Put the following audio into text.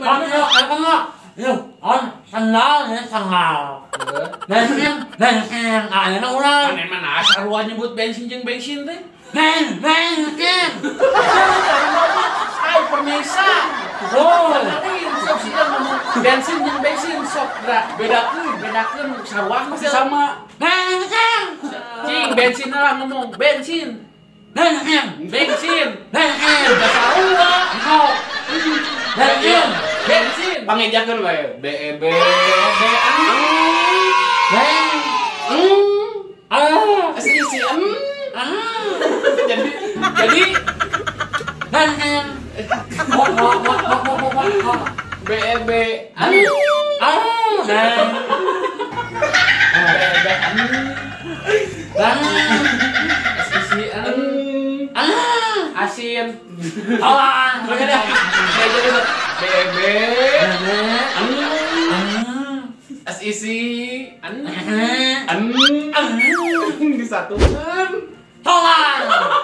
Apa enggak? Yuk, sandal ya sandal. Bensin. Ayeuna urang. Mana mana sarua nyebut bensin jeung bensin teh. Bensin. Ai permisa. Oh, Sok sih ngomong bensin jeung bensin sok bedakeun sarua masih sama. bensin. Cing bensin lah ngomong bensin. Bensin. Udah sarua. Bensin. Bensin. Pangejakeun we. BEB. Asli sih. Jadi Bensin. BEB. Asin. BEB. SIC. Disatukan. Tolong.